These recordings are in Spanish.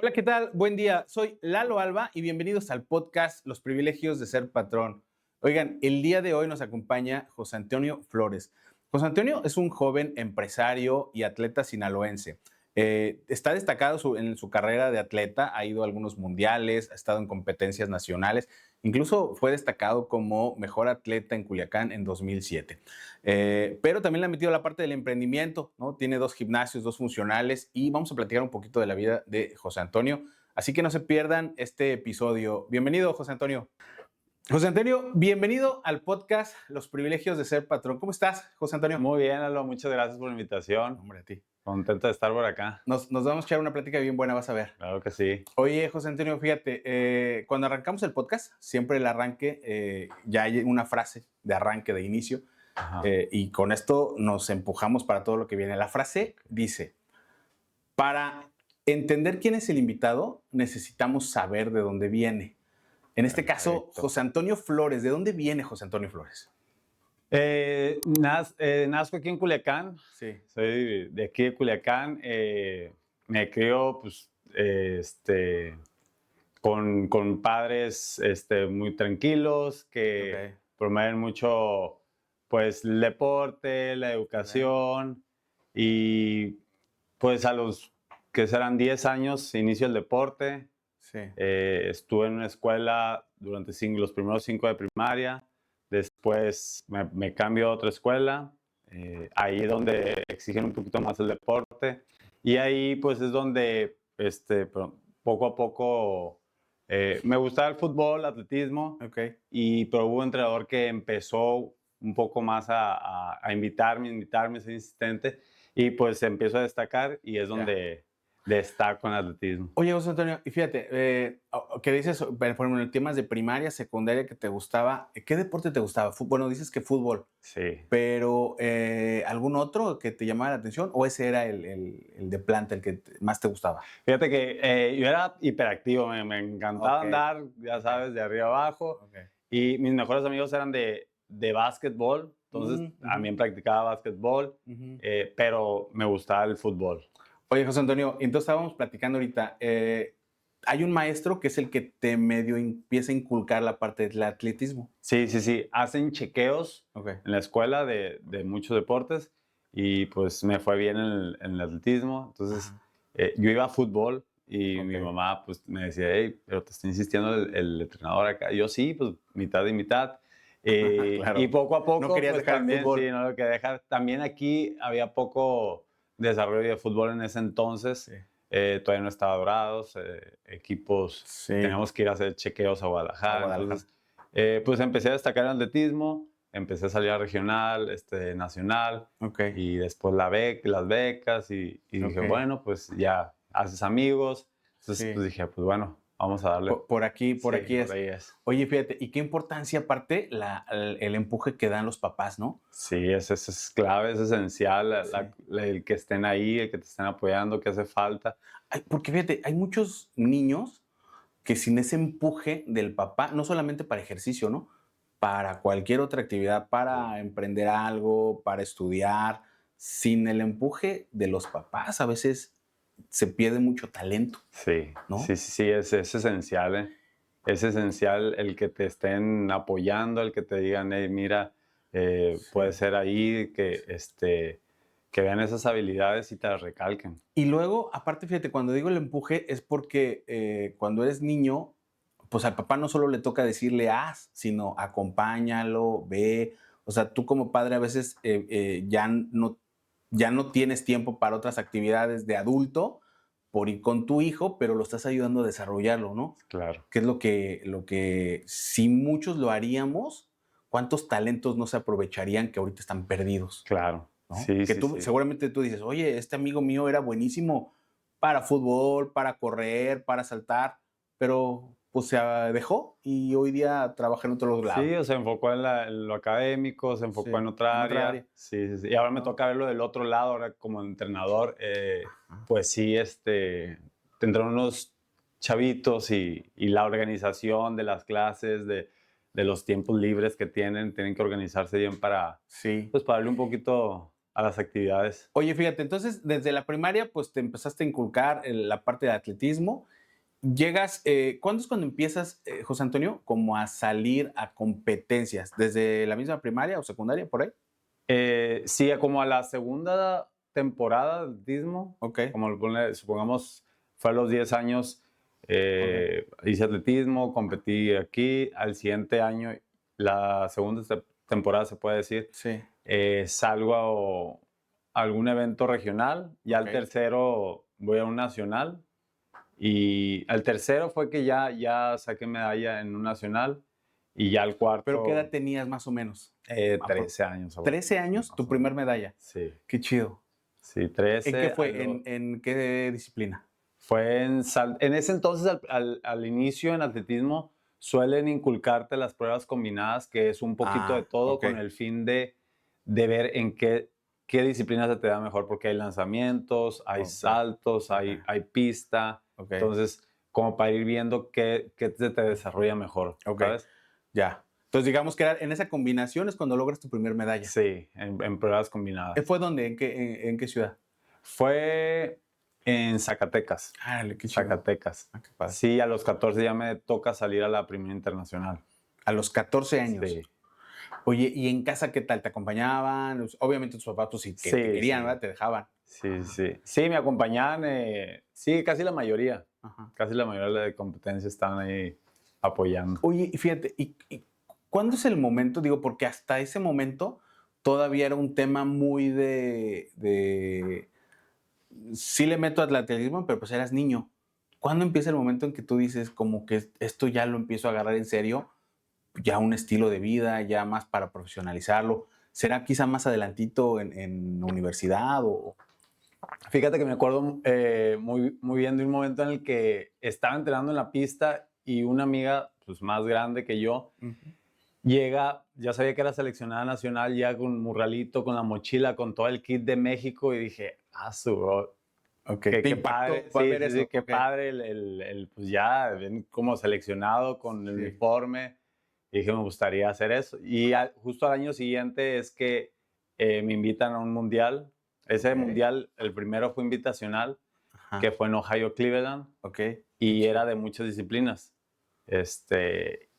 Hola, ¿qué tal? Buen día. Soy Lalo Alba y bienvenidos al podcast Los privilegios de ser patrón. Oigan, el día de hoy nos acompaña José Antonio Flores. José Antonio es un joven empresario y atleta sinaloense. Está destacado en su carrera de atleta, ha ido a algunos mundiales, ha estado en competencias nacionales, incluso fue destacado como mejor atleta en Culiacán en 2007. Pero también le ha metido la parte del emprendimiento, ¿no? Tiene 2 gimnasios, 2 funcionales y vamos a platicar un poquito de la vida de José Antonio. Así que no se pierdan este episodio. Bienvenido, José Antonio. José Antonio, bienvenido al podcast Los privilegios de ser patrón. ¿Cómo estás, José Antonio? Muy bien, Lalo, muchas gracias por la invitación. Hombre, a ti. Contento de estar por acá. Nos vamos a echar una plática bien buena, vas a ver. Claro que sí. Oye, José Antonio, fíjate, cuando arrancamos el podcast, siempre el arranque, ya hay una frase de arranque, de inicio, Ajá. y con esto nos empujamos para todo lo que viene. La frase dice, para entender quién es el invitado, necesitamos saber de dónde viene. En este caso, Perfecto. José Antonio Flores. ¿De dónde viene José Antonio Flores? Nazco aquí en Culiacán. Sí. Soy de aquí de Culiacán. Me crió pues, con padres muy tranquilos que Ok. promueven mucho pues, el deporte, la educación. Y pues a los que serán 10 años inicio el deporte. Sí. Estuve en una escuela durante los primeros 5 de primaria. Después me cambio a otra escuela. Ahí donde exigen un poquito más el deporte. Y ahí pues es donde poco a poco me gustaba el fútbol, atletismo. Ok. Pero hubo un entrenador que empezó un poco más a invitarme, a ser insistente. Y pues empiezo a destacar y es donde destaco en atletismo. Oye, José Antonio, y fíjate, ¿qué dices? Por ejemplo, en temas de primaria, secundaria que te gustaba, ¿qué deporte te gustaba? Bueno, dices que fútbol, Sí. pero ¿algún otro que te llamara la atención? ¿O ese era el de planta, el que más te gustaba? Fíjate que yo era hiperactivo, me encantaba Ok, andar, ya ok, sabes, de arriba abajo. ok. Y mis mejores amigos eran de básquetbol, entonces Ujú, también practicaba básquetbol, ujú. pero me gustaba el fútbol. Oye, José Antonio, entonces estábamos platicando ahorita. Hay un maestro que es el que te medio empieza a inculcar la parte del atletismo. Sí, sí, sí, hacen chequeos Ok. en la escuela de muchos deportes y pues me fue bien en el atletismo. Entonces Ajá. yo iba a fútbol y Ok. mi mamá pues me decía, hey, pero te está insistiendo el entrenador acá. Y yo sí, pues mitad y mitad. Y Claro. poco a No poco, querías pues dejar el también, sí, fútbol. no lo quería dejar. También aquí había poco desarrollo de fútbol en ese entonces. Sí. Todavía no estaba Dorados, equipos, Sí. teníamos que ir a hacer chequeos a A Guadalajara. Guadalajara. Entonces, pues empecé a destacar en atletismo, empecé a salir a regional, nacional, Ok. y después las becas, y dije, Ok. bueno, pues ya haces amigos. Entonces, Sí. pues dije, pues bueno, vamos a darle. Por aquí, por Sí, aquí por es. ahí es. Oye, fíjate, y qué importancia aparte el empuje que dan los papás, ¿no? Sí, eso es clave, es esencial, Sí. el que estén ahí, el que te estén apoyando, que hace falta. Porque fíjate, hay muchos niños que sin ese empuje del papá, no solamente para ejercicio, ¿no? Para cualquier otra actividad, Sí. para emprender algo, para estudiar, sin el empuje de los papás, a veces se pierde mucho talento, Sí, ¿no? sí, sí, sí, es esencial, ¿eh? Es esencial el que te estén apoyando, el que te digan, hey, mira, puede Sí. ser ahí que vean esas habilidades y te las recalquen. Y luego, aparte, fíjate, cuando digo el empuje es porque cuando eres niño, pues al papá no solo le toca decirle haz, sino acompáñalo, ve. O sea, tú como padre a veces ya no tienes tiempo para otras actividades de adulto por ir con tu hijo, pero lo estás ayudando a desarrollarlo, ¿no? Claro, Que es lo que si muchos lo haríamos, ¿cuántos talentos no se aprovecharían que ahorita están perdidos? claro. ¿No? Sí, Que sí, tú, sí. seguramente tú dices, oye, este amigo mío era buenísimo para fútbol, para correr, para saltar, pero pues se dejó y hoy día trabaja en otro lado. Sí, o se enfocó en lo académico, se enfocó Sí, en otra en otra área. área. Sí, sí, sí. Y ahora me ¿No? toca verlo del otro lado, ahora como entrenador. Ajá. Pues sí, tendrán unos chavitos y la organización de las clases, de los tiempos libres que tienen que organizarse bien Sí. pues, para darle un poquito a las actividades. Oye, fíjate, entonces desde la primaria pues te empezaste a inculcar la parte de atletismo llegas, ¿cuándo es cuando empiezas, José Antonio, como a salir a competencias? ¿Desde la misma primaria o secundaria, por ahí? Sí, como a la segunda temporada de atletismo, Ok, supongamos, fue a los 10 años, ok, hice atletismo, competí aquí. Al siguiente año, la segunda temporada se puede decir, sí, salgo a algún evento regional. Ya al ok. tercero voy a un nacional. Y al tercero fue que ya saqué medalla en un nacional. Y ya al ¿Pero qué edad cuarto, tenías más o menos? 13 años. 13 años, Más tu o menos. primer medalla. Sí, Qué chido. sí, ¿En qué 13. fue? ¿En qué disciplina? Fue en ese entonces, al inicio en atletismo, suelen inculcarte las pruebas combinadas, que es un poquito de Ah, todo ok. con el fin de ver en qué disciplina se te da mejor, porque hay lanzamientos, hay Ok, saltos, ok, hay pista. ok, Entonces, como para ir viendo qué se te desarrolla mejor, ok, ¿sabes? ya. Entonces, digamos que en esa combinación es cuando logras tu primer medalla. Sí, en pruebas combinadas. ¿Fue dónde? En qué ciudad? Fue en Zacatecas. Árale, qué chido. Zacatecas. Ah, qué padre. Sí, a los 14 ya me toca salir a la primera internacional. A los 14 años. Sí, Oye, ¿y en casa qué tal? ¿Te acompañaban? Obviamente tus papás, pues sí, que te sí, querían, sí, ¿verdad? Te dejaban. sí, sí. Sí, me acompañaban, sí, casi la mayoría. Ajá. Casi la mayoría de la competencia estaban ahí apoyando. Oye, y fíjate, ¿y cuándo es el momento? Digo, porque hasta ese momento todavía era un tema muy sí le meto atletismo, pero pues eras niño. ¿Cuándo empieza el momento en que tú dices como que esto ya lo empiezo a agarrar en serio? Ya un estilo de vida, ya más para profesionalizarlo. ¿Será quizá más adelantito en universidad o? Fíjate que me acuerdo muy bien de un momento en el que estaba entrenando en la pista y una amiga, pues más grande que yo, Ujú. llega, ya sabía que era seleccionada nacional, ya con un morralito, con la mochila, con todo el kit de México y dije, bro, Ok, qué, ¿te qué padre, impactó sí, ver sí, sí, eso? qué Ok, padre pues ya ven como seleccionado con el sí. uniforme. Y dije, me gustaría hacer eso. Y justo al año siguiente es que me invitan a un mundial. Ese Ok, mundial, el primero fue invitacional, que ajá, fue en Ohio, Cleveland, ok, qué y era chido. de muchas disciplinas. Este,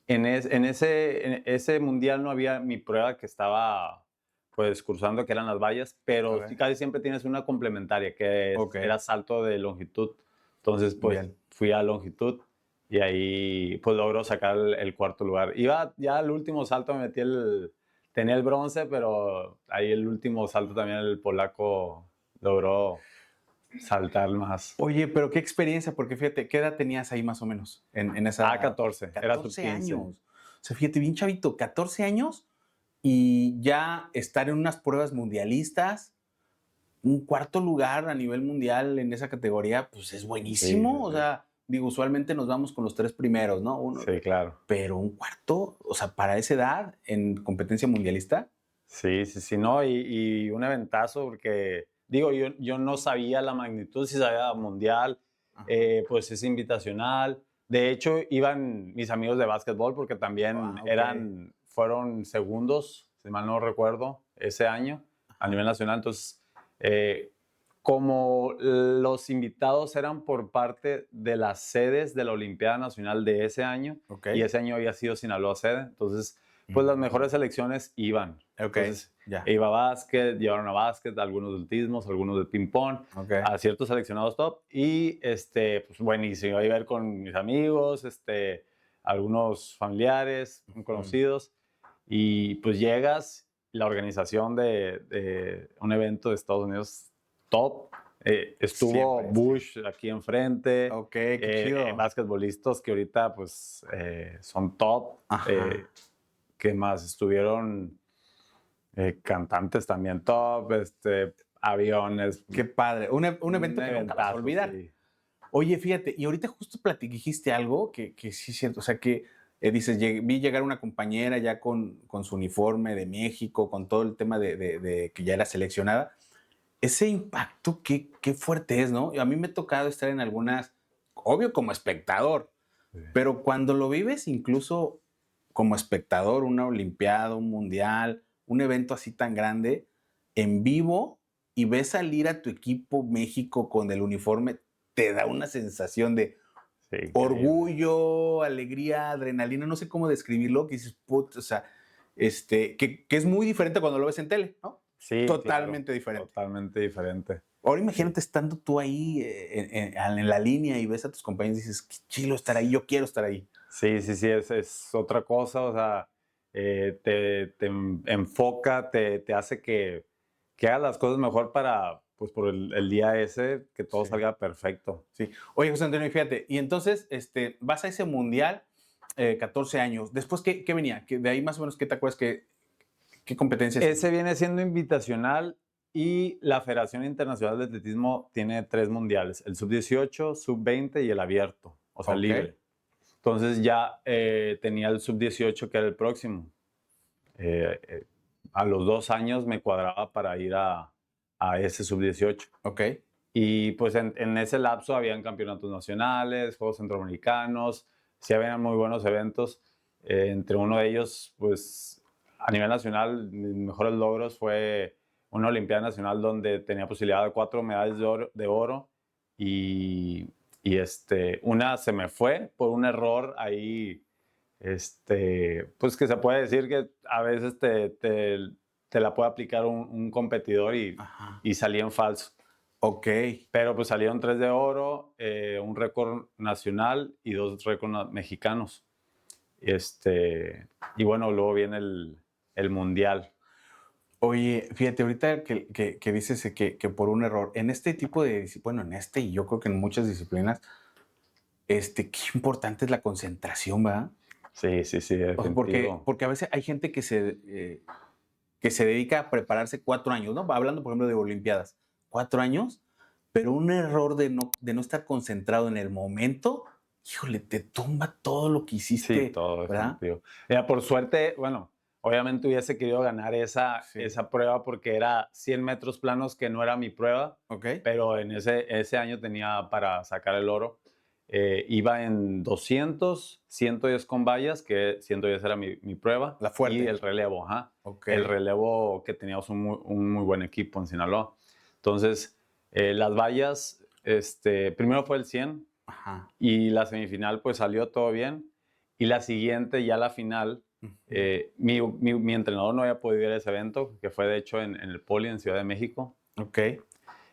en ese mundial no había mi prueba que estaba pues cursando, que eran las vallas, pero sí, Ok, casi siempre tienes una complementaria, que ok, era salto de longitud. Entonces, pues bien. fui a longitud y ahí pues logro sacar el cuarto lugar. Iba ya al último salto, tenía el bronce, pero ahí el último salto también el polaco logró saltar más. Oye, pero qué experiencia, porque fíjate, ¿qué edad tenías ahí más o menos en esa 14, era sub 14 15. años? O sea, fíjate, bien chavito, 14 años y ya estar en unas pruebas mundialistas, un cuarto lugar a nivel mundial en esa categoría, pues es Sí, sí, buenísimo. O sí. sea, digo, usualmente nos vamos con los tres primeros, ¿no? Uno, Sí, claro. pero un cuarto, o sea, para esa edad en competencia mundialista. Sí, sí, sí, no, y un eventazo porque, digo, yo no sabía la magnitud, si sabía mundial, Ajá. pues es invitacional. De hecho, iban mis amigos de básquetbol porque también Ah, ok. fueron segundos, si mal no recuerdo, ese año a Ajá. nivel nacional. Entonces, eh, como los invitados eran por parte de las sedes de la Olimpiada Nacional de ese año, Ok. y ese año había sido Sinaloa sede, entonces pues las Mm, mejores selecciones iban. ok, Entonces, ya. iba a básquet, llevaron a básquet, algunos de atletismos, algunos de ping-pong, Ok. a ciertos seleccionados top. Y, pues buenísimo, iba a ir con mis amigos, algunos familiares, Mm, conocidos. Y pues llegas, la organización de un evento de Estados Unidos top. Estuvo siempre, sí. Bush aquí enfrente, Ok, qué chido. basquetbolistas que ahorita pues son top. Ajá. ¿Qué más? Estuvieron cantantes también top, aviones, Qué padre. Un un evento que nunca vas a eventazo, olvidar. sí. Oye, fíjate, y ahorita justo dijiste algo que sí es cierto, o sea, que dices, vi llegar una compañera ya con su uniforme de México, con todo el tema de que ya era seleccionada. Ese impacto, qué fuerte es, ¿no? A mí me ha tocado estar en algunas, obvio como espectador, Sí, pero cuando lo vives incluso como espectador, una olimpiada, un mundial, un evento así tan grande, en vivo, y ves salir a tu equipo México con el uniforme, te da una sensación de, Sí, increíble. orgullo, alegría, adrenalina, no sé cómo describirlo, que dices, "Put", o sea, que es muy diferente cuando lo ves en tele, ¿no? Sí, Totalmente claro, diferente. totalmente diferente. Ahora Sí, imagínate estando tú ahí en la línea y ves a tus compañeros y dices, qué chilo estar ahí, yo quiero estar ahí. sí, es otra cosa, o sea, te enfoca, te hace que hagas las cosas mejor para, pues, por el día ese, que todo Sí. salga perfecto. Sí. Oye, José Antonio, fíjate, y entonces vas a ese mundial, 14 años. Después, ¿qué venía? De ahí más o menos, ¿qué te acuerdas? ¿Qué competencias? Ese viene siendo invitacional y la Federación Internacional de Atletismo tiene 3 mundiales, el sub-18, sub-20 y el abierto, o sea, Ok. libre. Entonces ya tenía el sub-18 que era el próximo. Eh, eh, a los 2 años me cuadraba para ir a ese sub-18. Ok. Y pues en ese lapso habían campeonatos nacionales, Juegos Centroamericanos, sí habían muy buenos eventos. Entre uno de ellos, pues a nivel nacional, mis mejores logros fue una Olimpiada Nacional donde tenía posibilidad de 4 medallas de oro y, una se me fue por un error ahí, pues que se puede decir que a veces te la puede aplicar un competidor Ajá. y salí en falso. Ok. Pero pues salieron 3 de oro, un récord nacional y 2 récords mexicanos. Y bueno, luego viene el mundial. Oye, fíjate, ahorita que dices que por un error, en este tipo de disciplina, bueno, y yo creo que en muchas disciplinas, qué importante es la concentración, ¿verdad? Sí, O sea, porque, definitivo. porque a veces hay gente que se dedica a prepararse 4 años, ¿no? Hablando, por ejemplo, de Olimpiadas, 4 años, pero un error de no estar concentrado en el momento, híjole, te tumba todo lo que Sí, hiciste, todo ¿verdad? definitivo. Mira, por suerte, bueno, obviamente hubiese querido ganar Sí. esa prueba porque era 100 metros planos, que no era mi prueba, Ok, pero en ese año tenía para sacar el oro. Iba en 200, 110 con vallas, que 110 era mi prueba, la y fuerte. el relevo, ajá. Ok, El relevo, que teníamos un muy buen equipo en Sinaloa. Entonces, las vallas, primero fue el 100 ajá. y la semifinal pues salió todo bien. Y la siguiente, ya la final, Ujú. mi entrenador no había podido ir a ese evento, que fue de hecho en el Poli, en Ciudad de México. Ok,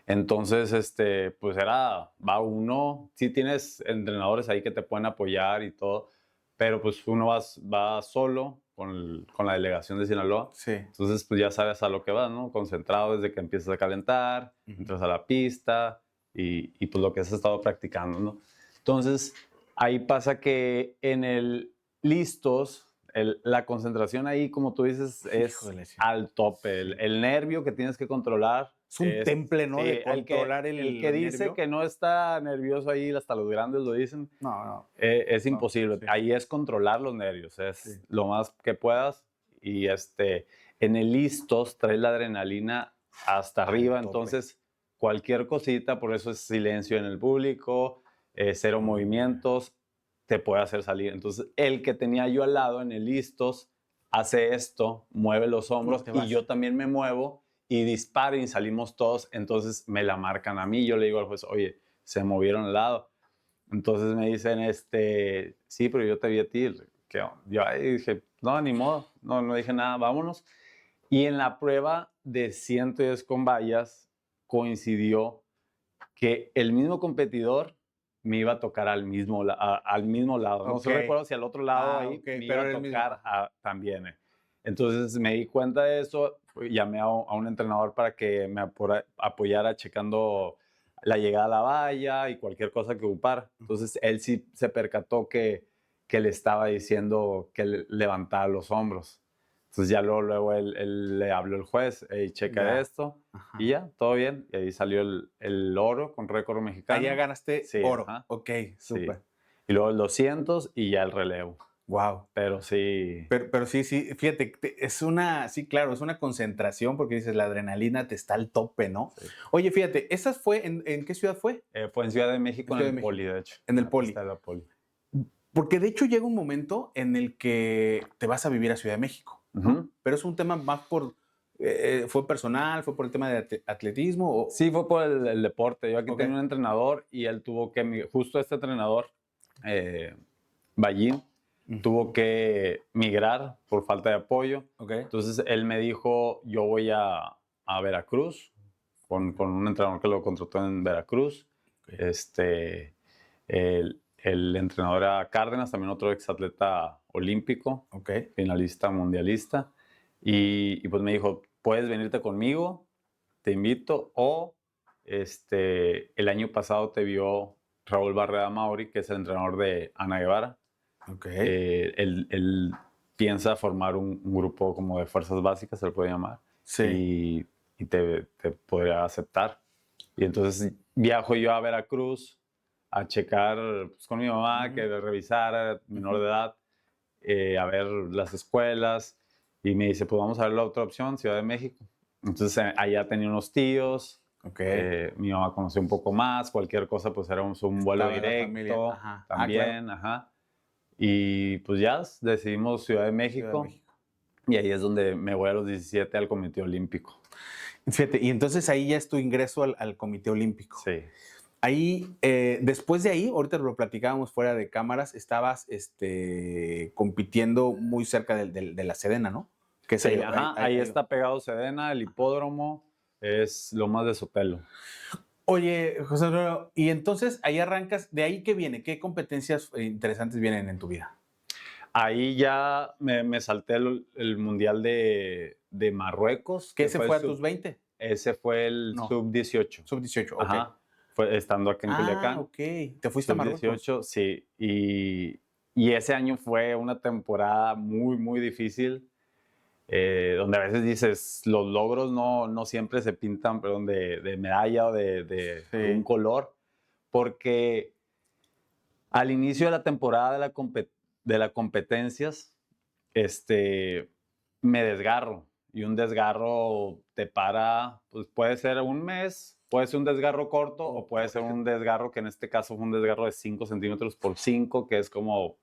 Entonces, pues va uno, sí tienes entrenadores ahí que te pueden apoyar y todo, pero pues uno va solo con la delegación de Sinaloa. sí. Entonces, pues ya sabes a lo que vas, ¿no? Concentrado desde que empiezas a calentar, Ujú. entras a la pista y pues lo que has estado practicando, ¿no? Entonces, ahí pasa que en el listos, la concentración ahí, como tú dices, es Híjole, sí. al tope. Sí. El nervio que tienes que controlar Es un temple, ¿no? sí, De controlar el el que dice nervio. que no está nervioso ahí, hasta los grandes lo dicen, No, no, es no. imposible. Sí, Ahí es controlar los nervios, sí. es lo más que puedas. Y en el listos traes la adrenalina hasta Al arriba, tope. entonces cualquier cosita, por eso es silencio en el público, cero Mm. movimientos, te puede hacer salir. Entonces, el que tenía yo al lado en el listos hace esto, mueve los Pum, hombros te y vas. yo también me muevo y disparo y salimos todos. Entonces me la marcan a mí. Yo le digo al juez, oye, se movieron al lado. Entonces me dicen, sí, pero yo te vi a ti. Yo ahí dije, no, ni modo, no dije nada, vámonos. Y en la prueba de 110 con vallas coincidió que el mismo competidor me iba a tocar al mismo lado. No Ok. sé, recuerdo si al otro lado ahí Ok, me iba pero a era el mismo. tocar Ajá. también. Entonces me di cuenta de eso, llamé a un entrenador para que me apoyara checando la llegada a la valla y cualquier cosa que ocupara. Entonces él sí se percató que le estaba diciendo que levantara los hombros. Entonces ya luego él le habló al juez, hey, checa Ya. esto, y Ajá. ya, todo bien. Y ahí salió el oro con récord Allá mexicano. ganaste Sí, oro. ajá, Ok, sí. súper. Y luego el 200 y ya el relevo. Wow. Pero sí, Pero sí, sí, fíjate, sí, claro, es una concentración porque dices, la adrenalina te está al tope, ¿no? sí. Oye, fíjate, ¿esa fue en qué ciudad fue? Fue en Ciudad de En México, en Ciudad el de México, Poli, de hecho, en en el la pista Poli. de la Poli. Porque de hecho llega un momento en el que te vas a vivir a Ciudad de México, ¿no? Ujú. Pero es un tema más fue personal, fue por el tema de atletismo o, Sí, fue por el deporte. Yo aquí ok, tenía un entrenador y él tuvo que, justo este entrenador Ballín, tuvo que migrar por falta de apoyo. Okay. Entonces él me dijo, yo voy a Veracruz, con un entrenador que lo contrató en Veracruz. Okay. El entrenador era Cárdenas, también otro exatleta olímpico, Okay. finalista mundialista. Y pues me dijo, puedes venirte conmigo, te invito, o el año pasado te vio Raúl Barreda Mauri, que es el entrenador de Ana Guevara. Okay. Él piensa formar un grupo como de fuerzas básicas, se le puede llamar, Sí. y te podría aceptar. Y entonces viajo yo a Veracruz a checar pues, con mi mamá, que revisara, menor de edad, a ver las escuelas, y me dice, pues vamos a ver la otra opción, Ciudad de México. Entonces allá tenía unos tíos, Okay. mi mamá conoció un poco más, cualquier cosa pues era un vuelo Estaba la familia. directo, Ajá. también, Claro. ajá. Y pues ya decidimos Ciudad de México, Ciudad de México. y ahí es donde me voy a los 17 al Comité Olímpico. Fíjate, y entonces ahí ya es tu ingreso al Comité Olímpico. Sí. Ahí, después de ahí, ahorita lo platicábamos fuera de cámaras, estabas compitiendo muy cerca de la Sedena, ¿no? Que Sí, ahí está pegado Sedena, el hipódromo, es Lomas de Sotelo. Oye, José Antonio, y entonces ahí arrancas, ¿de ahí qué viene? ¿Qué competencias interesantes vienen en tu vida? Ahí ya me salté el Mundial de Marruecos. ¿Que ese fue a tus 20? Ese fue el No. Sub-18. Sub-18, ok. Ajá, fue estando aquí en Culiacán. Ok. ¿Te fuiste a Marruecos? Sub-18, sí. Y ese año fue una temporada muy, muy difícil, donde a veces dices, los logros no siempre se pintan, perdón, de medalla o de un color, porque al inicio de la temporada de las competencias, me desgarro. Y un desgarro te para, pues puede ser un mes, puede ser un desgarro corto o puede ser un desgarro que en este caso fue un desgarro de 5 centímetros por 5, que es como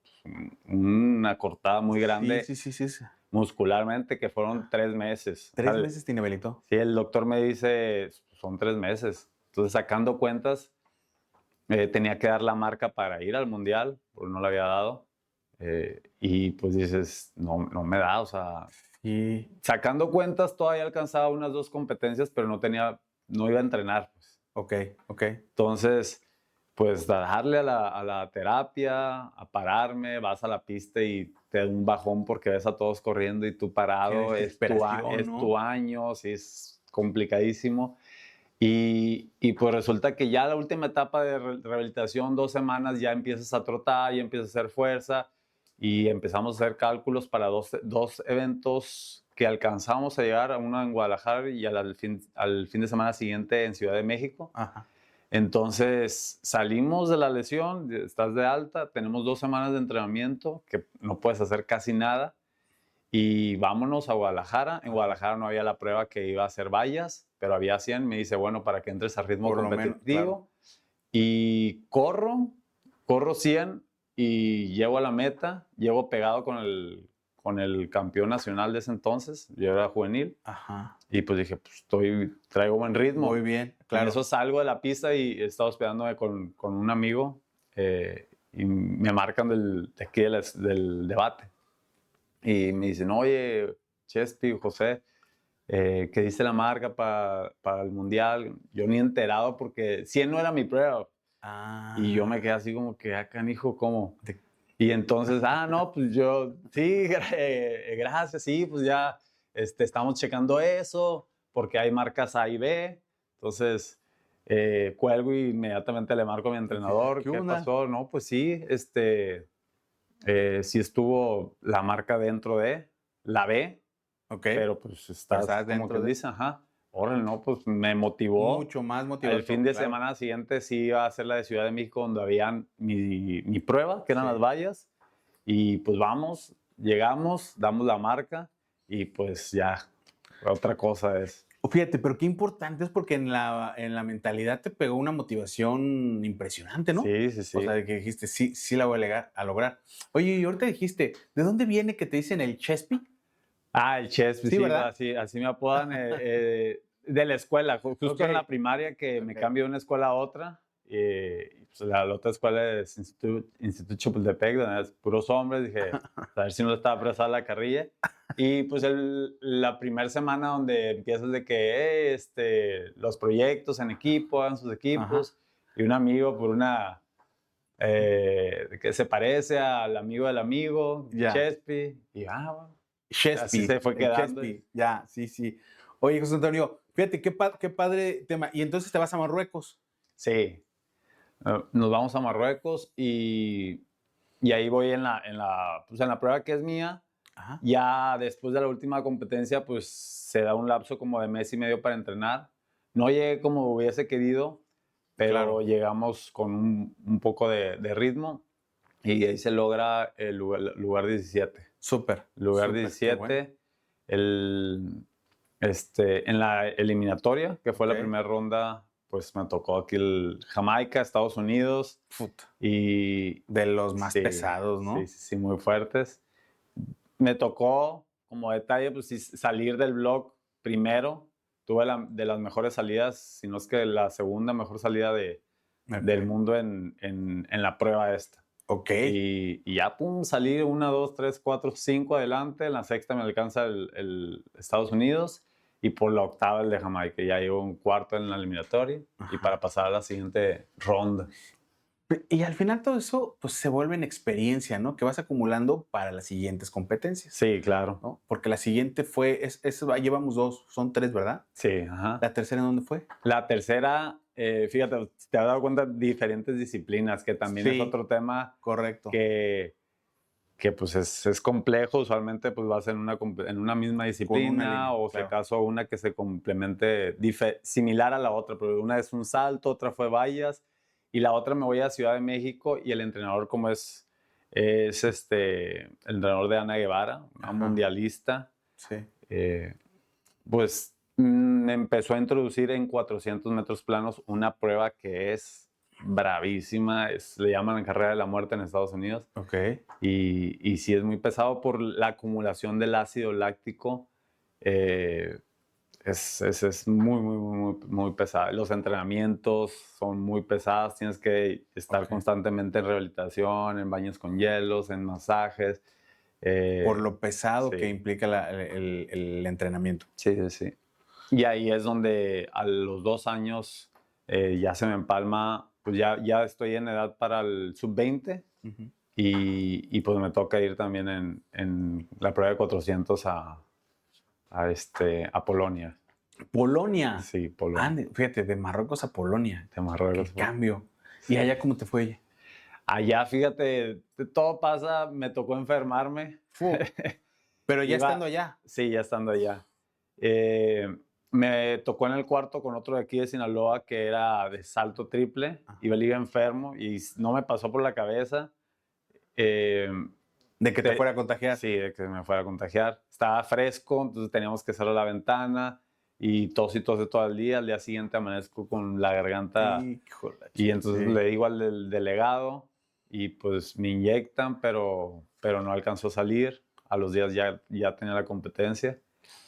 una cortada muy grande Sí. muscularmente, que fueron 3 meses. 3 meses te inhabilitó. Sí, el doctor me dice, son 3 meses. Entonces, sacando cuentas, tenía que dar la marca para ir al mundial, porque no la había dado. Y pues dices, no me da, o sea, Sí. Sacando cuentas, todavía alcanzaba unas 2 competencias, pero no iba a entrenar. Pues. Ok. Entonces, pues a darle a la terapia, a pararme, vas a la pista y te da un bajón porque ves a todos corriendo y tú parado, es tu año, sí, es complicadísimo. Y pues resulta que ya la última etapa de rehabilitación, 2 semanas, ya empiezas a trotar, ya empiezas a hacer fuerza y empezamos a hacer cálculos para dos eventos que alcanzamos a llegar, uno en Guadalajara y al fin de semana siguiente en Ciudad de México. Ajá. Entonces salimos de la lesión, estás de alta, tenemos 2 semanas de entrenamiento que no puedes hacer casi nada y vámonos a Guadalajara. En Guadalajara no había la prueba que iba a hacer vallas, pero había 100. Me dice, bueno, para que entres a ritmo competitivo. Claro. Y corro 100 y llego a la meta, llego pegado con el campeón nacional de ese entonces, yo era juvenil. Ajá. Y pues dije, pues traigo buen ritmo. Muy bien, claro. En eso salgo de la pista y estaba hospedándome con un amigo y me marcan de aquí del debate. Y me dicen, oye, Chespi, José, ¿qué dice la marca para el mundial? Yo ni enterado porque 100 no era mi prueba. Y yo me quedé así como que, canijo, ¿cómo? Y entonces, no, pues yo, sí, gracias, sí, pues ya estamos checando eso, porque hay marcas A y B. Entonces, cuelgo y inmediatamente le marco a mi entrenador, ¿qué pasó? No, pues sí, sí estuvo la marca dentro de la B, pero pues estás como dentro que dice, órale, no, pues me motivó. Mucho más motivado. El fin de semana siguiente sí iba a hacer la de Ciudad de México, donde había mi prueba, que eran las vallas, y pues llegamos, damos la marca, y pues ya, otra cosa es. Fíjate, pero qué importante es porque en la mentalidad te pegó una motivación impresionante, ¿no? Sí. O sea, de que dijiste, sí la voy a lograr. Oye, y ahorita dijiste, ¿de dónde viene que te dicen el Chespi? El Chespi, sí, ¿verdad? así me apodan de la escuela, justo en la primaria que me cambio de una escuela a otra pues, la otra escuela es Instituto Chapultepec, donde es puros hombres. Dije, a ver si no le estaba presada la carrilla. Y pues la primera semana donde empiezas de que los proyectos en equipo, hagan sus equipos, y un amigo por una que se parece al amigo del amigo, Chespi, y bueno, así se fue quedando. Chespi, ya, sí. Oye, José Antonio, fíjate, qué padre tema. Y entonces te vas a Marruecos. Sí, nos vamos a Marruecos y ahí voy pues en la prueba que es mía. Ya después de la última competencia, pues se da un lapso como de mes y medio para entrenar. No llegué como hubiese querido, pero llegamos con un poco de ritmo y ahí se logra el lugar 17. Súper. Lugar 17. Bueno. En la eliminatoria, que fue la primera ronda, pues me tocó aquí Jamaica, Estados Unidos. Y de los más pesados, ¿no? Sí, muy fuertes. Me tocó, como detalle, pues salir del block primero. Tuve de las mejores salidas, si no es que la segunda mejor salida del mundo en la prueba esta. Y ya, pum, salir 1, 2, 3, 4, 5 adelante. En la sexta me alcanza el Estados Unidos y por la octava el de Jamaica. Ya llevo un cuarto en la eliminatoria y para pasar a la siguiente ronda. Y al final todo eso pues se vuelve en experiencia, ¿no? Que vas acumulando para las siguientes competencias. Sí, claro. ¿No? Porque la siguiente fue, llevamos 2, son 3, ¿verdad? Sí, ajá. ¿La tercera en dónde fue? La tercera, fíjate, te has dado cuenta, diferentes disciplinas, que también es otro tema. Correcto. Que pues es complejo. Usualmente pues vas en una misma disciplina o si acaso una que se complemente similar a la otra, pero una es un salto, otra fue vallas y la otra me voy a Ciudad de México y el entrenador como es el entrenador de Ana Guevara, una mundialista, pues me empezó a introducir en 400 metros planos una prueba que es bravísima, le llaman carrera de la muerte en Estados Unidos. Y sí es muy pesado por la acumulación del ácido láctico. Es muy pesado. Los entrenamientos son muy pesados, tienes que estar constantemente en rehabilitación, en baños con hielos, en masajes. Por lo pesado que implica el entrenamiento. Sí. Y ahí es donde a los 2 años ya se me empalma, pues ya estoy en edad para el sub-20 y pues me toca ir también en la prueba de 400 a Polonia. ¿Polonia? Sí, Polonia. Fíjate, de Marruecos a Polonia. De Marruecos. ¿Qué cambio? ¿Y allá cómo te fue? Allá, fíjate, todo pasa, me tocó enfermarme. Pero ya estando allá. Sí, ya estando allá. Me tocó en el cuarto con otro de aquí de Sinaloa que era de salto triple. Iba enfermo y no me pasó por la cabeza. ¿De que te fuera a contagiar? Sí, de que me fuera a contagiar. Estaba fresco, entonces teníamos que cerrar la ventana y tos todo el día. Al día siguiente amanezco con la garganta. Y entonces le digo al delegado y pues me inyectan, pero no alcanzó a salir. A los días ya tenía la competencia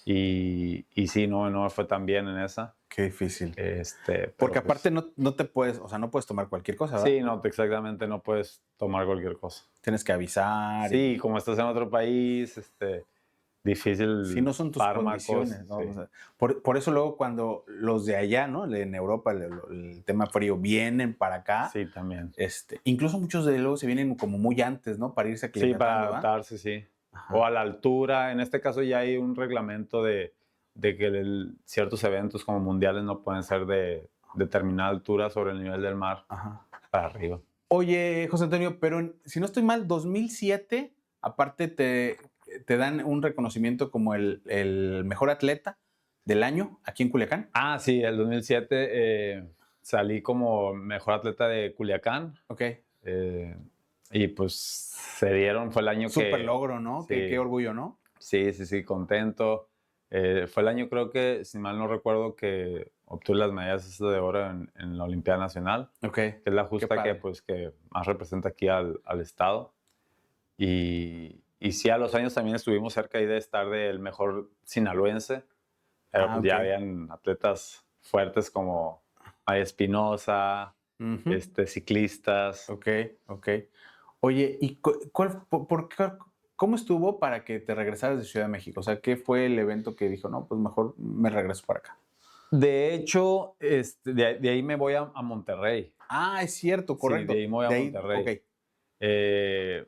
y sí, no me fue tan bien en esa. Qué difícil. Porque aparte no te puedes, o sea, no puedes tomar cualquier cosa, ¿verdad? Sí, no, exactamente, no puedes tomar cualquier cosa. Tienes que avisar. Sí, como estás en otro país, difícil. Sí, no son tus condiciones, ¿no? Sí. O sea, por eso luego cuando los de allá, ¿no? En Europa, el tema frío, vienen para acá. Sí, también. Incluso muchos de luego se vienen como muy antes, ¿no? Para irse aclimatando. Sí, para adaptarse, sí. Ajá. O a la altura. En este caso ya hay un reglamento de que ciertos eventos como mundiales no pueden ser de determinada altura sobre el nivel del mar. Para arriba. Oye, José Antonio, pero si no estoy mal, 2007, aparte te dan un reconocimiento como el mejor atleta del año aquí en Culiacán. Ah, sí, el 2007 salí como mejor atleta de Culiacán. Y pues fue el año Súper logro, ¿no? Sí. Qué orgullo, ¿no? Sí, contento. Fue el año, creo que, si mal no recuerdo, que obtuve las medallas de oro en la Olimpiada Nacional. Que es la justa que más representa aquí al estado. Y sí, a los años también estuvimos cerca ahí de estar del mejor sinaloense. Pero ya habían atletas fuertes como Maya Espinosa, ciclistas. Ok. Oye, ¿y cómo estuvo para que te regresaras de Ciudad de México? O sea, ¿qué fue el evento que dijo, no, pues mejor me regreso para acá? De hecho, de ahí me voy a Monterrey. Ah, es cierto, Sí, de correcto. ahí me voy a De ahí, ok. Monterrey. Eh,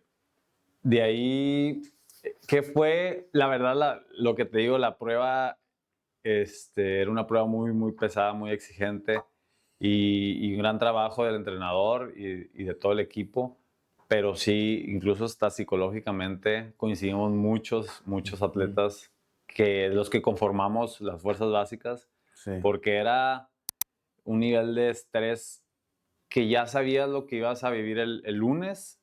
de ahí, ¿qué fue? La verdad, lo que te digo, la prueba era una prueba muy, muy pesada, muy exigente y un gran trabajo del entrenador y de todo el equipo. Pero sí, incluso hasta psicológicamente coincidimos muchos atletas los que conformamos las fuerzas básicas, Sí. porque era un nivel de estrés que ya sabías lo que ibas a vivir el lunes,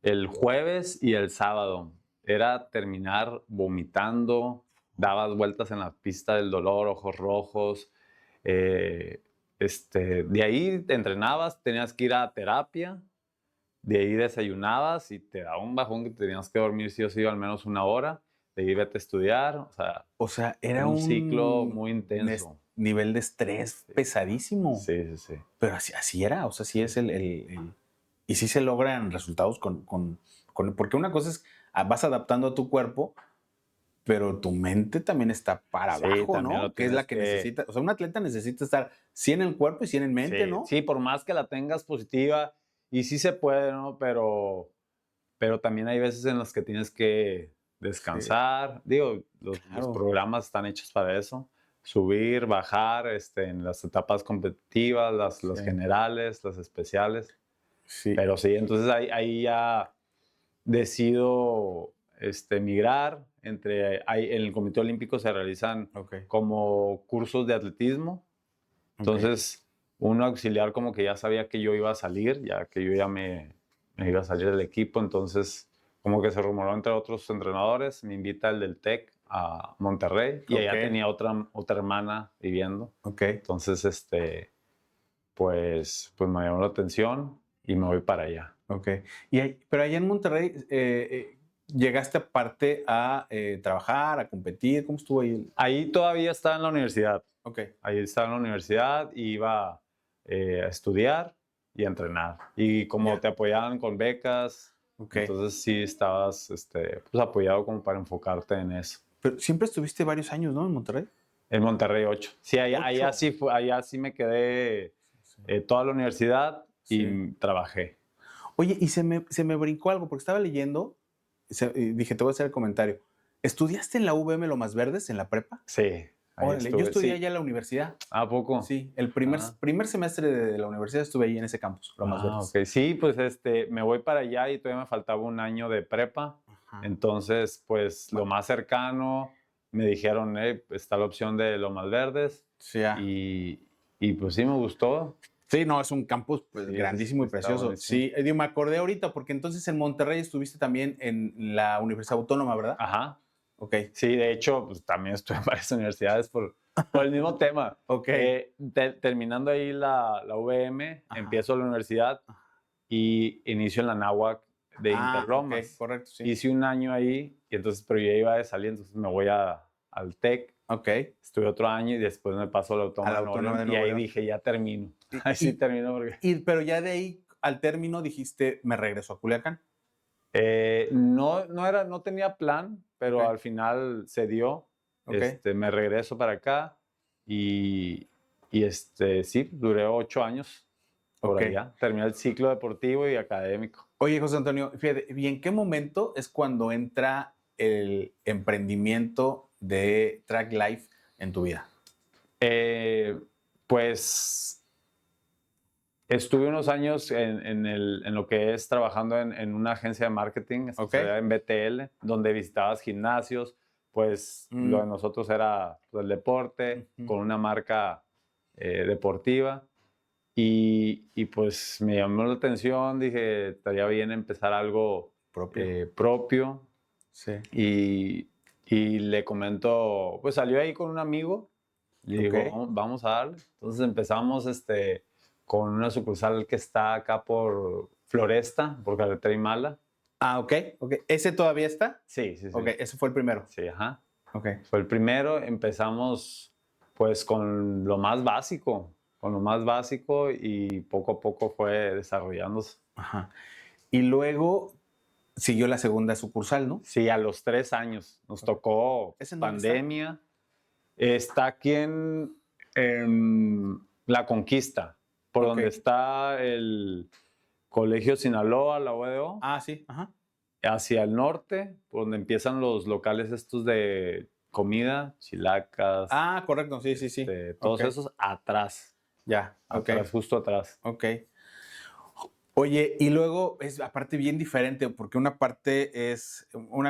el jueves y el sábado. Era terminar vomitando, dabas vueltas en la pista del dolor, ojos rojos. De ahí te entrenabas, tenías que ir a terapia, de ahí desayunabas y te daba un bajón que tenías que dormir sí o sí al menos una hora, de ahí vete a estudiar, O sea, era era un ciclo un muy intenso. nivel de estrés pesadísimo. Sí. Pero así era, o sea, sí es y sí se logran resultados porque una cosa es, vas adaptando a tu cuerpo, pero tu mente también está para Sí, abajo, también lo ¿no? Que es la tienes que que... necesita, o sea, un atleta necesita estar 100 en el cuerpo y 100 en mente, Sí, ¿no? sí, por más que la tengas positiva, y sí se puede, ¿no? Pero también hay veces en las que tienes que Sí, descansar. Digo, los claro. programas están hechos para eso. Subir, bajar, en las etapas competitivas, las Sí, generales, las especiales. sí, Pero sí, entonces ahí ya decido migrar en el Comité Olímpico se realizan ok, como cursos de atletismo. ok. Entonces, uno auxiliar como que ya sabía que yo iba a salir, ya que yo ya me iba a salir del equipo, entonces como que se rumoró entre otros entrenadores, me invita el del TEC a Monterrey y Ok, allá tenía otra hermana viviendo. ok, Entonces, pues me llamó la atención y me voy para allá. ok. Pero allá en Monterrey, ¿llegaste aparte a trabajar, a competir? ¿Cómo estuvo ahí? Ahí todavía estaba en la universidad. Ok, Ahí estaba en la universidad y iba a estudiar y a entrenar. Y como ya, te apoyaban con becas, ok. entonces sí estabas pues apoyado como para enfocarte en eso. Pero siempre estuviste varios años, ¿no? En Monterrey. En Monterrey 8. Sí, allá 8. sí, allá sí me quedé Sí. toda la universidad Sí. y trabajé. Oye, y se me brincó algo, porque estaba leyendo, y dije, te voy a hacer el comentario. ¿Estudiaste en la UVM Lomas Verdes, en la prepa? Sí, ahí Órale, yo estuve, estudié sí. allá en la universidad. ¿A poco? Sí, el primer, Ah. primer semestre de la universidad estuve ahí en ese campus, Lomas Verdes. Ok. Sí, pues me voy para allá y todavía me faltaba un año de prepa. Ajá. Entonces, pues lo más cercano, me dijeron, está la opción de Lomas Verdes. Sí, ya. Y pues sí, me gustó. Sí, no, es un campus pues, Sí, grandísimo y está precioso. buenísimo. Sí, me acordé ahorita, porque entonces en Monterrey estuviste también en la Universidad Autónoma, ¿verdad? Ajá. Ok, Sí, de hecho, pues también estuve en varias universidades por el mismo tema. ok. Terminando ahí la UVM, Ajá. empiezo la universidad y inicio en la náhuac de Ah, ok, Interlomas. correcto, sí. Hice un año ahí y entonces, pero yo ya iba de salir, entonces me voy al TEC, Ok, estuve otro año y después me paso a la a Autónoma la de Nuevo Autónoma León de y Nuevo ahí León. dije, ya termino. Y, Ahí sí y- termino porque... pero ya de ahí, al término, dijiste, me regreso a Culiacán. No tenía plan, pero Ok, al final se dio. ok, Me regreso para acá y sí, duré 8 años por ok. allá. Terminé el ciclo deportivo y académico. Oye, José Antonio, fíjate, ¿y en qué momento es cuando entra el emprendimiento de Track Life en tu vida? Pues estuve unos años en lo que es trabajando en una agencia de marketing, Ok. en BTL, donde visitabas gimnasios. Pues lo de Mm, nosotros era pues, el deporte ujú. con una marca deportiva. Y pues me llamó la atención, dije, estaría bien empezar algo Propio. propio. Sí. Y le comento, pues salió ahí con un amigo, le Ok. digo, vamos a darle. Entonces empezamos con una sucursal que está acá por Floresta, por Carretera y Mala. Ah, ok, ok. ¿Ese todavía está? Sí. Ok, ese fue el primero. Sí, ajá. Ok. Fue el primero, empezamos pues con lo más básico. con lo más básico y poco a poco fue desarrollándose. Ajá. Y luego siguió la segunda sucursal, ¿no? Sí, a los 3 años nos tocó ¿Es en dónde está? pandemia. Está aquí en La Conquista, por Ok. donde está el Colegio Sinaloa, la UDO, Ah, sí, ajá. hacia el norte, por donde empiezan los locales estos de comida, chilacas, Ah, correcto, sí, sí, sí. todos Ok. esos atrás, Ya, ok, justo atrás. ok. Oye, y luego es aparte bien diferente, porque una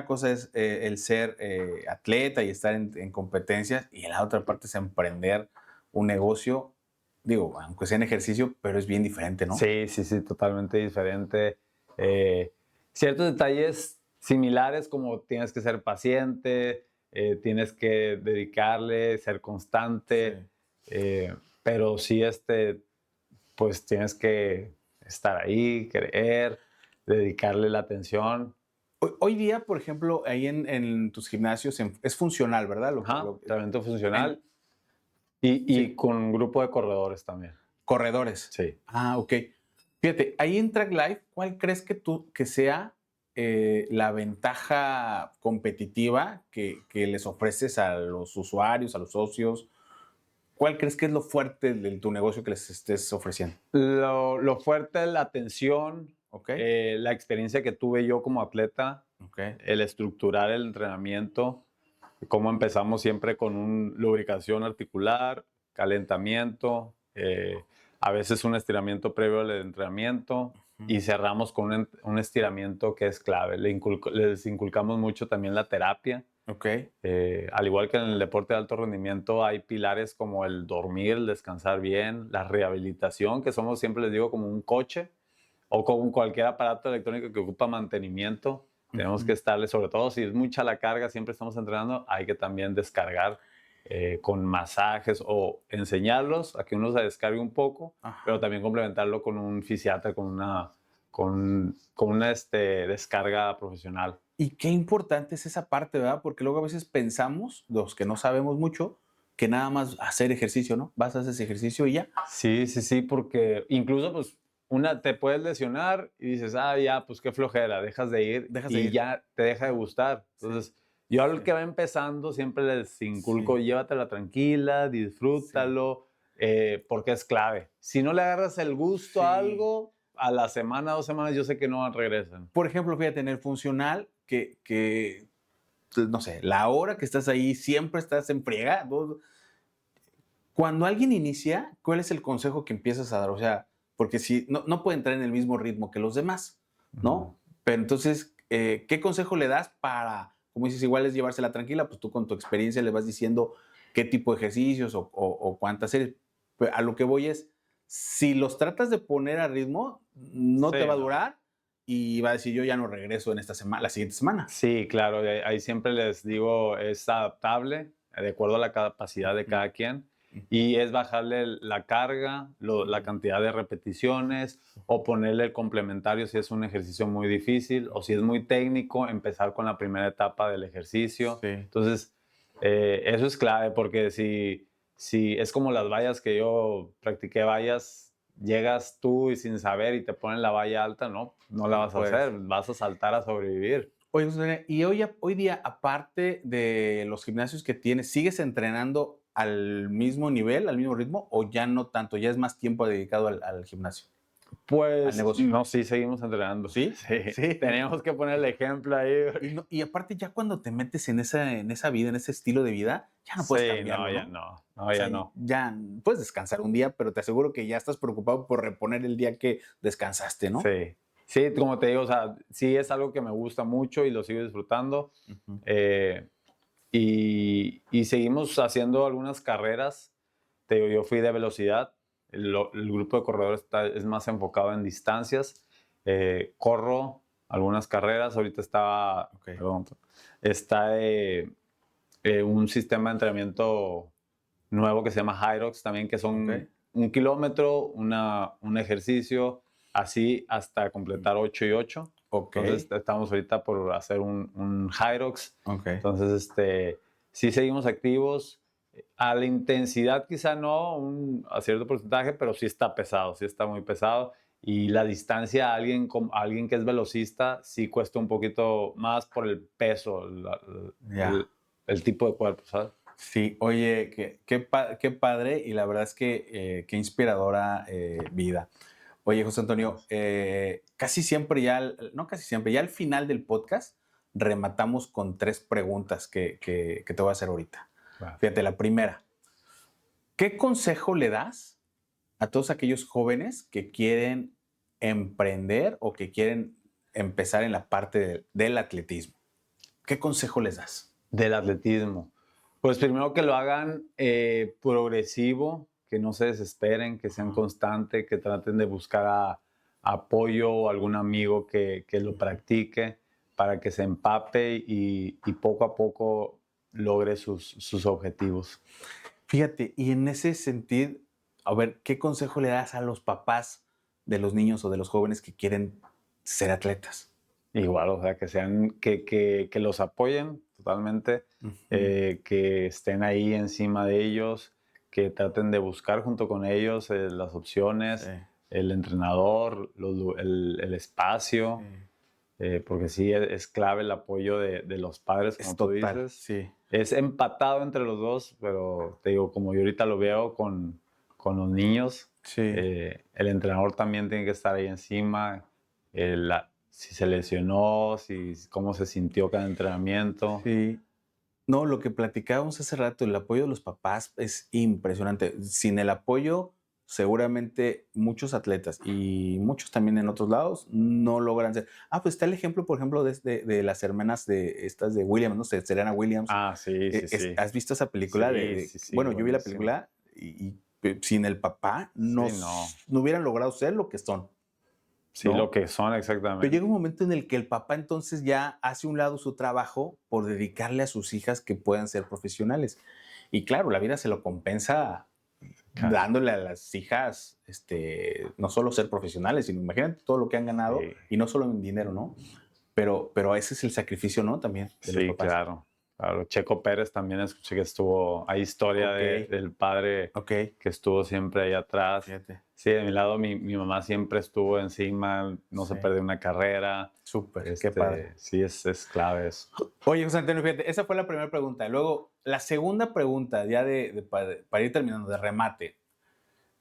cosa es el ser atleta y estar en competencias, y la otra parte es emprender un negocio, digo, aunque sea en ejercicio, pero es bien diferente, ¿no? Sí, sí, sí, totalmente diferente. Eh, Ciertos detalles similares como tienes que ser paciente, tienes que dedicarle, ser constante, Sí. pero sí, pues tienes que estar ahí, creer, dedicarle la atención. Hoy día, por ejemplo, ahí en tus gimnasios es funcional, ¿verdad? Ajá, entrenamiento funcional En- y sí, con un grupo de corredores también. corredores. Sí. Ah, ok. Fíjate, ahí en Track Life, ¿cuál crees que sea la ventaja competitiva que les ofreces a los usuarios, a los socios? ¿Cuál crees que es lo fuerte de tu negocio que les estés ofreciendo? Lo fuerte es la atención, ¿Ok? la experiencia que tuve yo como atleta, Ok. el estructurar el entrenamiento, cómo empezamos siempre con una lubricación articular, calentamiento, a veces un estiramiento previo al entrenamiento y cerramos con un estiramiento que es clave. Les inculcamos mucho también la terapia. Ok. Al igual que en el deporte de alto rendimiento, hay pilares como el dormir, el descansar bien, la rehabilitación, que somos, siempre les digo, como un coche o como cualquier aparato electrónico que ocupa mantenimiento. Tenemos que estarle, sobre todo si es mucha la carga, siempre estamos entrenando, hay que también descargar con masajes o enseñarlos a que uno se descargue un poco, Ajá. pero también complementarlo con un fisiatra, con una descarga profesional. Y qué importante es esa parte, ¿verdad? Porque luego a veces pensamos, los que no sabemos mucho, que nada más hacer ejercicio, ¿no? Vas a hacer ese ejercicio y ya. Sí, sí, sí, porque incluso pues te puedes lesionar y dices, ah, ya, pues qué flojera, dejas de ir Dejas de y ir. ya te deja de gustar. Sí, Entonces, yo al sí, que va empezando siempre les inculco, sí, llévatela tranquila, sí. disfrútalo, porque es clave. Si no le agarras el gusto a Sí. algo, a la semana, 2 semanas, yo sé que no regresan. Por ejemplo, fíjate, en el funcional, no sé, la hora que estás ahí, siempre estás en friega. Cuando alguien inicia, ¿cuál es el consejo que empiezas a dar? O sea, porque si no puede entrar en el mismo ritmo que los demás, Ujú. ¿no? Pero entonces, ¿qué consejo le das para, como dices, igual es llevársela tranquila, pues tú con tu experiencia le vas diciendo qué tipo de ejercicios o cuántas series? Pero a lo que voy es, si los tratas de poner a ritmo, no Sí, te va a no. durar y va a decir, yo ya no regreso en esta semana, la siguiente semana. Sí, claro, ahí siempre les digo, es adaptable, de acuerdo a la capacidad de Ujú, cada quien, ujú, y es bajarle la carga, la ujú, cantidad de repeticiones, o ponerle el complementario si es un ejercicio muy difícil, o si es ujú. muy técnico, empezar con la primera etapa del ejercicio. Sí. Entonces, eso es clave, porque si es como las vallas que yo practiqué vallas, llegas tú y sin saber y te ponen la valla alta, no la No vas a puedes. hacer, vas a saltar a sobrevivir. Oye, José Antonio, y hoy día, aparte de los gimnasios que tienes, ¿sigues entrenando al mismo nivel, al mismo ritmo, o ya no tanto? Ya es más tiempo dedicado al gimnasio, al Pues negocio. no, sí, seguimos entrenando. ¿Sí? Sí, Sí. teníamos que poner el ejemplo ahí. Y, no, y aparte, ya cuando te metes en esa vida, en ese estilo de vida, ya no puedes Sí, no, cambiarlo, ya ¿no? no, O no, sea, ya no. ya puedes descansar un día, pero te aseguro que ya estás preocupado por reponer el día que descansaste, ¿no? Sí, sí, como te digo, o sea, sí es algo que me gusta mucho y lo sigo disfrutando. Ujú. eh, y seguimos haciendo algunas carreras. Te digo, yo fui de velocidad. El grupo de corredores es más enfocado en distancias. Corro algunas carreras. Ahorita Ok, perdón, está un sistema de entrenamiento nuevo que se llama Hyrox también, que ok, son 1 kilómetro, un ejercicio, así hasta completar 8 y 8. ok, Entonces estamos ahorita por hacer un Hyrox. ok. Entonces, sí seguimos activos. A la intensidad quizá no, a cierto porcentaje, pero sí está pesado, sí está muy pesado. Y la distancia a alguien que es velocista sí cuesta un poquito más por el peso, Ya. el tipo de cuerpo, ¿sabes? Sí, oye, qué padre y la verdad es que qué inspiradora vida. Oye, José Antonio, casi siempre no casi siempre, ya al final del podcast rematamos con 3 preguntas que te voy a hacer ahorita. Claro. Fíjate, la primera, ¿qué consejo le das a todos aquellos jóvenes que quieren emprender o que quieren empezar en la parte del atletismo? ¿Qué consejo les das? Del atletismo. Pues primero que lo hagan progresivo, que no se desesperen, que sean constantes, que traten de buscar apoyo o algún amigo que lo practique para que se empape y poco a poco logre sus objetivos. Fíjate, y en ese sentido, a ver, ¿qué consejo le das a los papás de los niños o de los jóvenes que quieren ser atletas? Igual, o sea, que los apoyen totalmente, Ujú. que estén ahí encima de ellos, que traten de buscar junto con ellos las Sí, opciones, el entrenador, el espacio, sí. porque sí es clave el apoyo de los padres, Es como tú total, dices. sí. Es empatado entre los dos, pero te digo, como yo ahorita lo veo con los niños, Sí, el entrenador también tiene que estar ahí encima, si se lesionó, cómo se sintió cada entrenamiento. sí. No, lo que platicábamos hace rato, el apoyo de los papás es impresionante. Sin el apoyo, seguramente muchos atletas y muchos también en otros lados no logran ser. Ah, pues está el ejemplo, por ejemplo, de las hermanas de estas de Williams, no sé, Serena Williams. Ah, sí, sí, sí. ¿Has visto esa película Sí, sí, sí, bueno, yo vi la buenísimo. película y sin el papá Sí, no. no hubieran logrado ser lo que son, Sí, lo ¿no? que son Pero llega exactamente. un momento en el que el papá entonces ya hace un lado su trabajo por dedicarle a sus hijas que puedan ser profesionales. Y claro, la vida se lo compensa Claro. dándole a las hijas, no solo ser profesionales, sino imagínate todo lo que han ganado Sí. y no solo en dinero, ¿no? Pero ese es el sacrificio, ¿no? También de los Sí, papás. claro. Claro. Checo Pérez también escuché que estuvo, hay historia Ok, del padre ok, que estuvo siempre ahí atrás. fíjate. Sí, de mi lado mi mamá siempre estuvo encima, no se Sí, perdió una carrera. súper, qué padre. Sí, es clave eso. Oye, José Antonio, fíjate, esa fue la primera pregunta. Luego, la segunda pregunta, ya para ir terminando, de remate.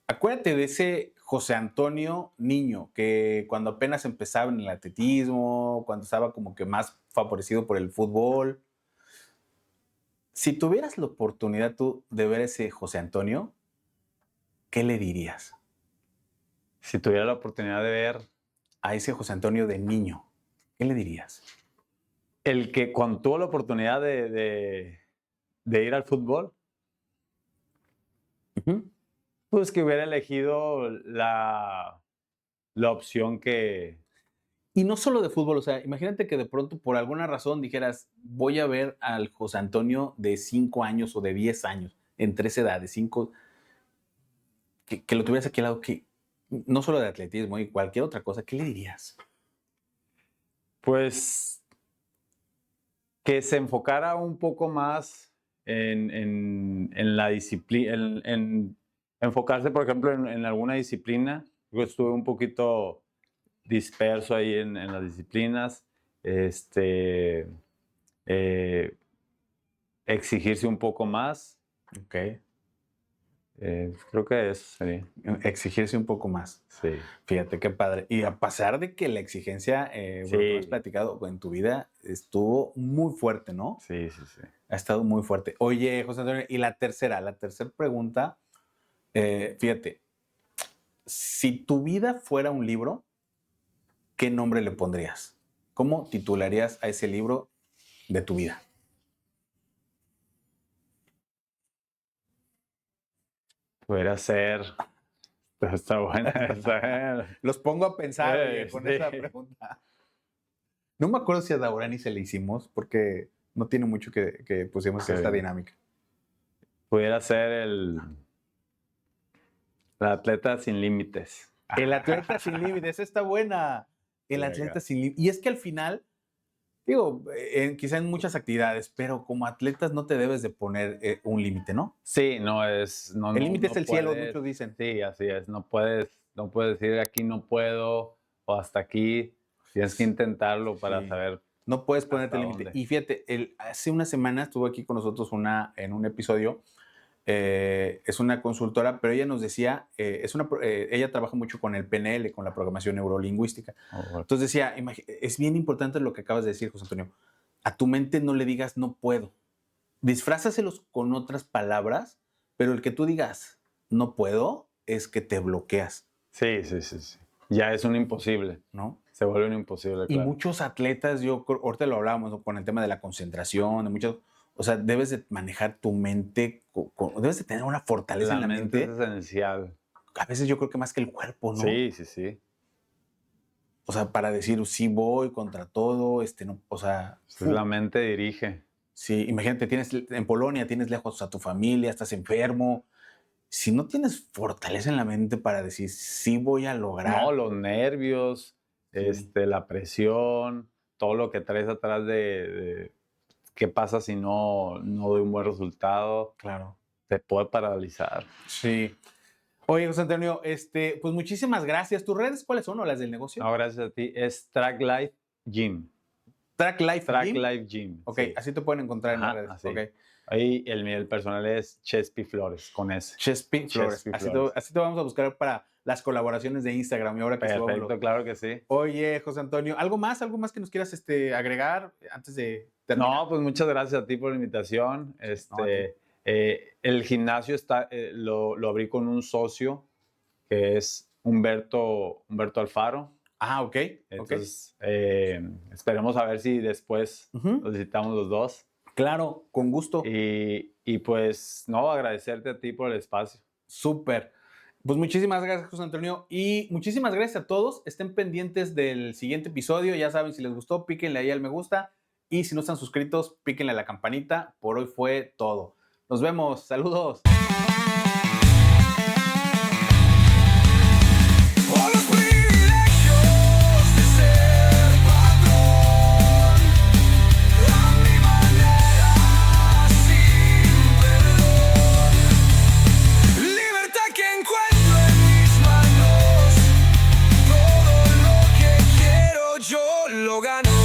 Acuérdate de ese José Antonio niño que cuando apenas empezaba en el atletismo, cuando estaba como que más favorecido por el fútbol. Si tuvieras la oportunidad tú de ver ese José Antonio, ¿qué le dirías Si tuviera la oportunidad de ver a ese José Antonio de niño? ¿Qué le dirías? el que cuando tuvo la oportunidad de ir al fútbol, Ujú. pues que hubiera elegido la opción que, Y no solo de fútbol, o sea, imagínate que de pronto por alguna razón dijeras, voy a ver al José Antonio de 5 años o de 10 años, entre esa edad, de 5, que lo tuvieras aquí al lado, que no solo de atletismo y cualquier otra cosa, ¿qué le dirías? pues, que se enfocara un poco más en la disciplina, enfocarse, por ejemplo, en alguna disciplina. Yo estuve un poquito disperso ahí en las disciplinas. Este, eh, exigirse un poco más. Ok. Creo que eso sería. Exigirse un poco más. Sí, Fíjate qué padre. Y a pesar de que la exigencia, bueno, tú me has sí, platicado en tu vida, estuvo muy fuerte, ¿no? sí, sí, sí. Ha estado muy fuerte. Oye, José Antonio, y la tercera pregunta, fíjate, si tu vida fuera un libro, ¿qué nombre le pondrías? ¿Cómo titularías a ese libro de tu vida? Pudiera ser. Pero está buena esa. Los pongo a pensar, oye, con esa Sí. pregunta. No me acuerdo si a Daurani se le hicimos, porque no tiene mucho que pusimos Sí. esta dinámica. Pudiera ser el atleta sin límites. El atleta sin límites, está buena. El Sí, atleta acá. sin límites. Y es que al final Digo, quizá en muchas actividades, pero como atletas no te debes de poner un límite, ¿no? Sí, no es... No, El límite no es el cielo, puedes, muchos dicen. sí, así es. No puedes decir aquí no puedo o hasta aquí. Tienes que intentarlo para Sí. saber No puedes ponerte hasta límite. dónde. Y fíjate, hace una semana estuvo aquí con nosotros en un episodio. Es una consultora, pero ella nos decía, ella trabaja mucho con el PNL, con la programación neurolingüística. Entonces decía, es bien importante lo que acabas de decir, José Antonio. A tu mente no le digas no puedo. Disfrázaselos con otras palabras, pero el que tú digas no puedo es que te bloqueas, Sí. Ya es un imposible. ¿no? Se vuelve un imposible, Y claro. muchos atletas, ahorita lo hablábamos, ¿no? Con el tema de la concentración, o sea, debes de manejar tu mente, debes de tener una fortaleza en la mente. es esencial. A veces yo creo que más que el cuerpo, ¿no? Sí. O sea, para decir, sí voy contra todo, no, o sea... La mente dirige. Sí, imagínate, en Polonia, tienes lejos a tu familia, estás enfermo. Si no tienes fortaleza en la mente para decir, sí voy a lograr... No, los nervios, Sí. la presión, todo lo que traes atrás de qué pasa si no doy un buen resultado, Claro. te puede paralizar. Sí. Oye, José Antonio, pues muchísimas gracias. ¿Tus redes cuáles son o las del negocio? No, gracias a ti. Es Track Life Gym. Track Life Track Gym. Life Gym. Ok, sí. así te pueden encontrar en las redes. Así. Okay. Ahí el personal es Chespi Flores, con S. Chespi Flores. Chespi Así Flores. Así te vamos a buscar para las colaboraciones de Instagram y ahora que subamos Perfecto, claro que sí. Oye, José Antonio, ¿algo más que nos quieras agregar antes de terminar? No, pues muchas gracias a ti por la invitación. El gimnasio lo abrí con un socio que es Humberto Alfaro. Ah, ok. Entonces, esperemos a ver si después los visitamos los dos. Claro, con gusto. Y pues, no, agradecerte a ti por el espacio. Súper. Pues muchísimas gracias, José Antonio. Y muchísimas gracias a todos. Estén pendientes del siguiente episodio. Ya saben, si les gustó, píquenle ahí al me gusta. Y si no están suscritos, píquenle a la campanita. Por hoy fue todo. Nos vemos. Saludos. Yo lo gano.